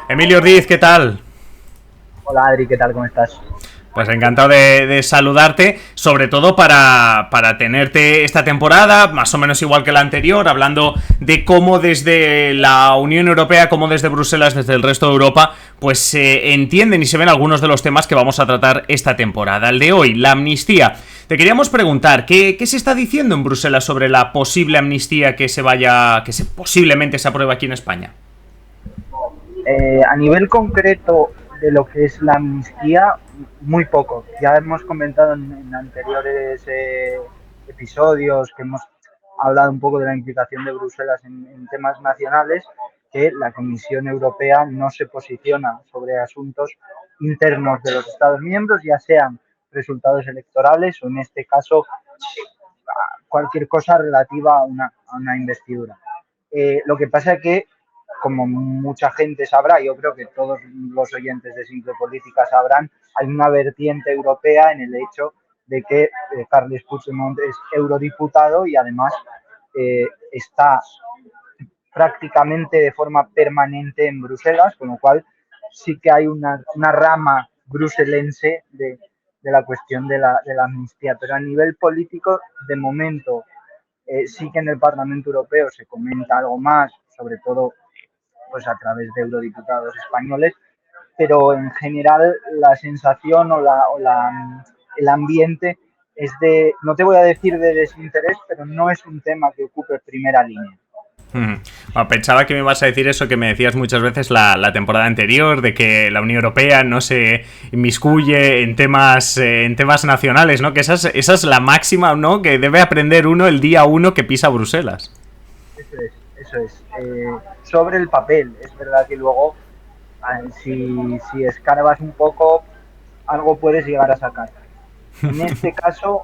Emilio Ordiz, ¿qué tal? Hola Adri, ¿qué tal? ¿Cómo estás? Pues encantado de saludarte, sobre todo para tenerte esta temporada, más o menos igual que la anterior, hablando de cómo desde la Unión Europea, cómo desde Bruselas, desde el resto de Europa, pues se entienden y se ven algunos de los temas que vamos a tratar esta temporada. El de hoy, la amnistía. Te queríamos preguntar, ¿qué se está diciendo en Bruselas sobre la posible amnistía que posiblemente se apruebe aquí en España? A nivel concreto de lo que es la amnistía, muy poco. Ya hemos comentado en anteriores episodios que hemos hablado un poco de la implicación de Bruselas en temas nacionales, que la Comisión Europea no se posiciona sobre asuntos internos de los Estados miembros, ya sean resultados electorales o en este caso cualquier cosa relativa a una investidura. Lo que pasa es que, como mucha gente sabrá, yo creo que todos los oyentes de Simple Política sabrán, hay una vertiente europea en el hecho de que Carles Puigdemont es eurodiputado y además está prácticamente de forma permanente en Bruselas, con lo cual sí que hay una rama bruselense de la cuestión de la amnistía. Pero a nivel político, de momento, sí que en el Parlamento Europeo se comenta algo más, sobre todo pues a través de eurodiputados españoles, pero en general la sensación el ambiente es de, no te voy a decir de desinterés, pero no es un tema que ocupe primera línea. Bueno, pensaba que me ibas a decir eso que me decías muchas veces la temporada anterior, de que la Unión Europea no se inmiscuye en temas nacionales, ¿no? Que esa es la máxima, ¿no? Que debe aprender uno el día uno que pisa Bruselas. Eso es, eso es. Sobre el papel, es verdad que luego, si escarbas un poco, algo puedes llegar a sacar. En este caso,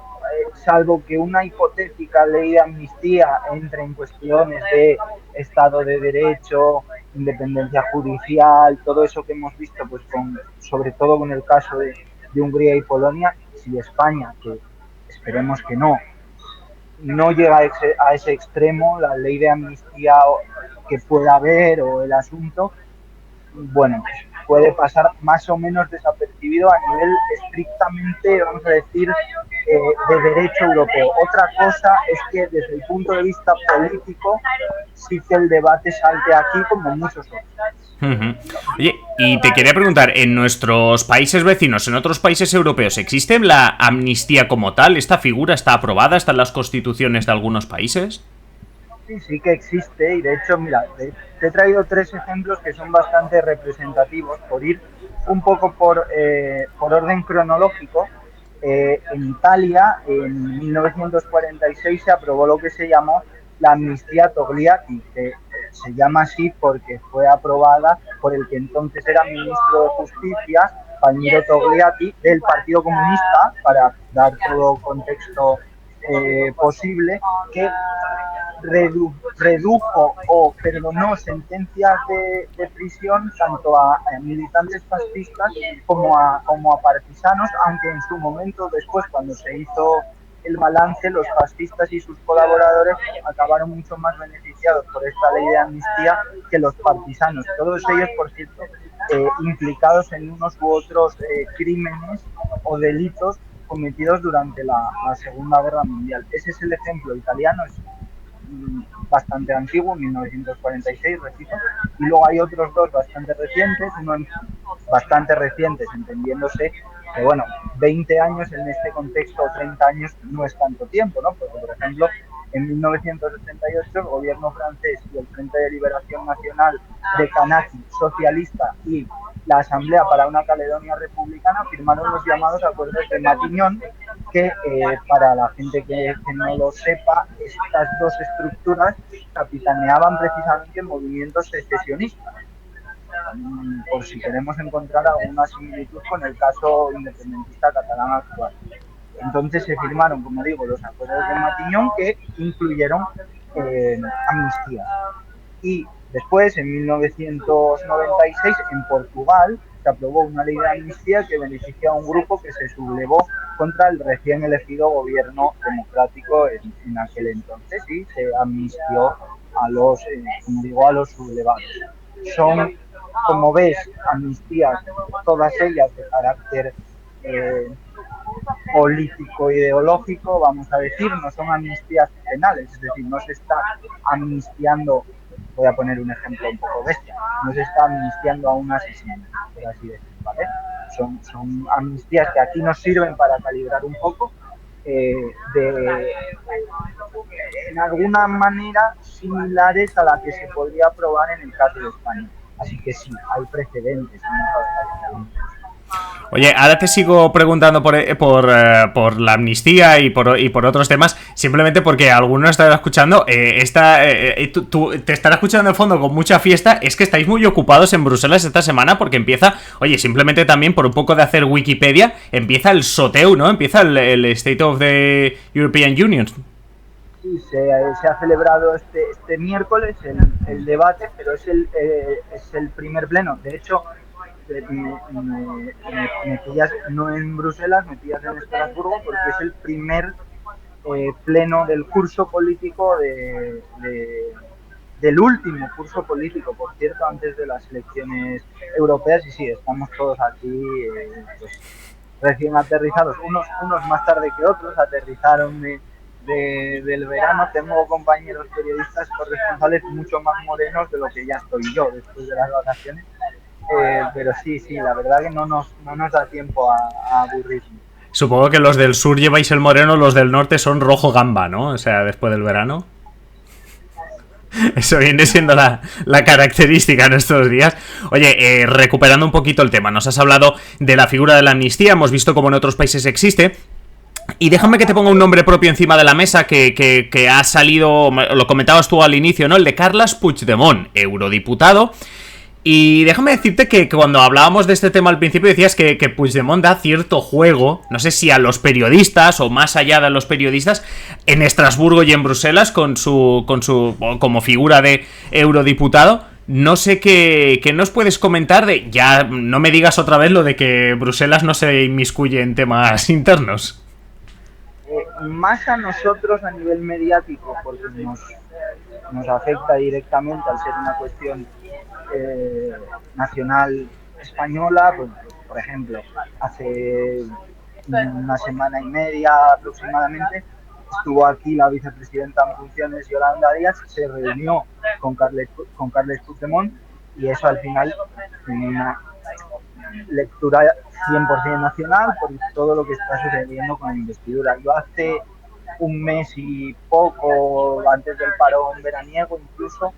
salvo que una hipotética ley de amnistía entre en cuestiones de Estado de Derecho, independencia judicial, todo eso que hemos visto, pues sobre todo con el caso de Hungría y Polonia, si España, que esperemos que no llega a ese extremo, la ley de amnistía que pueda haber o el asunto, bueno, puede pasar más o menos desapercibido a nivel estrictamente, vamos a decir, de derecho europeo. Otra cosa es que desde el punto de vista político sí que el debate salte aquí como muchos otros. Oye, y te quería preguntar, ¿en nuestros países vecinos, en otros países europeos, existe la amnistía como tal? ¿Esta figura está aprobada? ¿Está en las constituciones de algunos países? Sí, sí que existe y de hecho, mira, te he traído tres ejemplos que son bastante representativos por ir un poco por orden cronológico. En Italia, en 1946, se aprobó lo que se llamó la amnistía Togliatti, que se llama así porque fue aprobada por el que entonces era ministro de Justicia, Palmiro Togliatti, del Partido Comunista, para dar todo contexto posible, que redujo o perdonó sentencias de prisión tanto a militantes fascistas como a partisanos, aunque en su momento después, cuando se hizo el balance, los fascistas y sus colaboradores acabaron mucho más beneficiados por esta ley de amnistía que los partisanos. Todos ellos, por cierto, implicados en unos u otros crímenes o delitos cometidos durante la Segunda Guerra Mundial. Ese es el ejemplo italiano, es bastante antiguo, 1946, repito, y luego hay otros dos bastante recientes, bastante recientes, entendiéndose que, bueno, 20 años en este contexto, 30 años no es tanto tiempo, ¿no? Porque, por ejemplo, en 1988 el gobierno francés y el Frente de Liberación Nacional de Kanaki, socialista, y la Asamblea para una Caledonia Republicana firmaron los llamados acuerdos de Matignon, que para la gente que no lo sepa, estas dos estructuras capitaneaban precisamente movimientos secesionistas, por si queremos encontrar alguna similitud con el caso independentista catalán actual. Entonces se firmaron, como digo, los acuerdos de Matignon que incluyeron amnistías. Y después, en 1996, en Portugal, se aprobó una ley de amnistía que beneficia a un grupo que se sublevó contra el recién elegido gobierno democrático en aquel entonces y se amnistió a los, como digo, a los sublevados. Son como ves, amnistías, todas ellas de carácter eh, político ideológico, vamos a decir, no son amnistías penales, es decir, no se está amnistiando, voy a poner un ejemplo un poco bestia, no se está amnistiando a un asesino, por así decirlo, ¿vale? Son amnistías que aquí nos sirven para calibrar un poco, de en alguna manera similares a la que se podría aprobar en el caso de España. Así que sí, hay precedentes en otros países. Oye, ahora te sigo preguntando por la amnistía y por otros temas, simplemente porque alguno estará escuchando, te estará escuchando en fondo con mucha fiesta, es que estáis muy ocupados en Bruselas esta semana porque empieza, oye, simplemente también por un poco de hacer Wikipedia, empieza el SOTEU, ¿no? Empieza el State of the European Union. Sí, se ha celebrado este miércoles el debate, pero es el primer pleno. De hecho, me pillas no en Bruselas, me pillas en Estrasburgo, porque es el primer pleno del curso político del último curso político, por cierto, antes de las elecciones europeas. Y sí, estamos todos aquí pues, recién aterrizados, unos más tarde que otros, aterrizaron del verano. Tengo compañeros periodistas corresponsales mucho más morenos de lo que ya estoy yo después de las vacaciones. Pero sí, la verdad que no nos da tiempo a aburrirnos. Supongo que los del sur lleváis el moreno, los del norte son rojo gamba, ¿no? O sea, después del verano. Eso viene siendo la característica en estos días. Oye, recuperando un poquito el tema, nos has hablado de la figura de la amnistía, hemos visto cómo en otros países existe. Y déjame que te ponga un nombre propio encima de la mesa que ha salido, lo comentabas tú al inicio, ¿no? El de Carles Puigdemont, eurodiputado. Y déjame decirte que cuando hablábamos de este tema al principio decías que Puigdemont da cierto juego, no sé si a los periodistas o más allá de los periodistas, en Estrasburgo y en Bruselas con su como figura de eurodiputado. No sé qué nos puedes comentar de... Ya no me digas otra vez lo de que Bruselas no se inmiscuye en temas internos. Más a nosotros a nivel mediático, porque nos afecta directamente al ser una cuestión nacional española. Pues, por ejemplo, hace una semana y media aproximadamente estuvo aquí la vicepresidenta en funciones, Yolanda Díaz, se reunió con Carles Puigdemont, y eso al final tiene una lectura 100% nacional por todo lo que está sucediendo con la investidura. Yo hace un mes y poco, antes del parón veraniego incluso,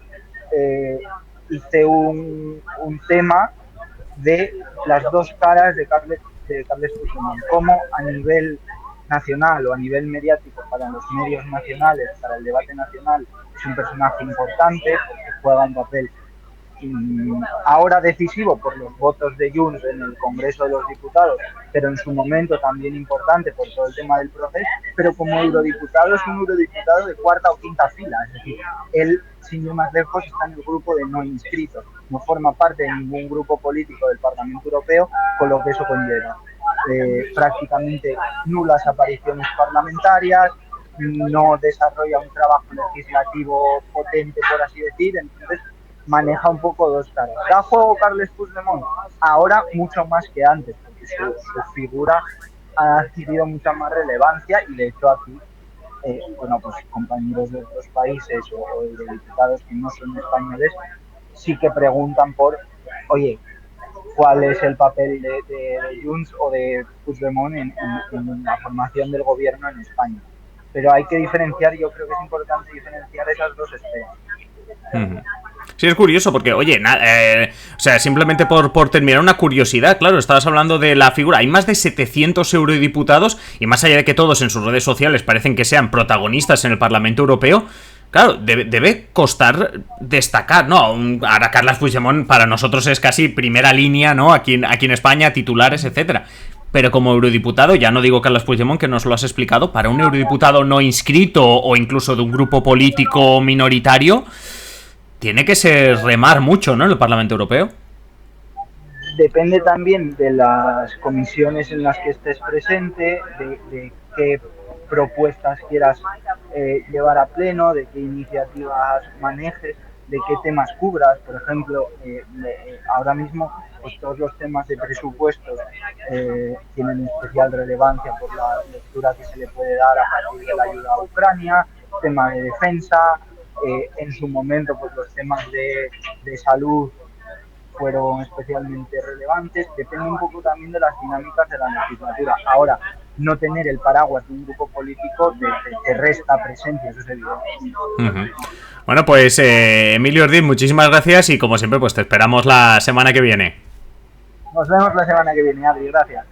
hice un tema de las dos caras de Carles Puigdemont, cómo a nivel nacional o a nivel mediático para los medios nacionales, para el debate nacional, es un personaje importante porque juega un papel ahora decisivo por los votos de Junts en el Congreso de los Diputados, pero en su momento también importante por todo el tema del proceso. Pero como eurodiputado es un eurodiputado de cuarta o quinta fila, es decir, él, sin ir más lejos, está en el grupo de no inscritos, no forma parte de ningún grupo político del Parlamento Europeo, con lo que eso conlleva prácticamente nulas apariciones parlamentarias, no desarrolla un trabajo legislativo potente, por así decir. Entonces maneja un poco dos caras. ¿Da juego Carles Puigdemont? Ahora mucho más que antes, porque su figura ha adquirido mucha más relevancia, y de hecho aquí pues compañeros de otros países o de diputados que no son españoles sí que preguntan por, oye, ¿cuál es el papel de Junts o de Puigdemont en la formación del gobierno en España? Pero hay que diferenciar, yo creo que es importante diferenciar esas dos esferas. Sí, es curioso porque, oye, o sea, simplemente por terminar una curiosidad, claro, estabas hablando de la figura, hay más de 700 eurodiputados y más allá de que todos en sus redes sociales parecen que sean protagonistas en el Parlamento Europeo, claro, debe costar destacar, ¿no? Ahora Carles Puigdemont para nosotros es casi primera línea, ¿no? Aquí en España, titulares, etcétera. Pero como eurodiputado, ya no digo Carles Puigdemont, que nos lo has explicado, para un eurodiputado no inscrito o incluso de un grupo político minoritario, tiene que ser remar mucho, ¿no? En el Parlamento Europeo. Depende también de las comisiones en las que estés presente, de qué propuestas quieras llevar a pleno, de qué iniciativas manejes. de qué temas cubras. Por ejemplo, ahora mismo pues todos los temas de presupuestos tienen especial relevancia por la lectura que se le puede dar a partir de la ayuda a Ucrania, tema de defensa, en su momento pues los temas de salud fueron especialmente relevantes. Depende un poco también de las dinámicas de la legislatura. Ahora, no tener el paraguas de un grupo político te resta presencia, eso es evidente. Uh-huh. Bueno, pues Emilio Ordiz, muchísimas gracias y como siempre, pues te esperamos la semana que viene. Nos vemos la semana que viene, Adri, gracias.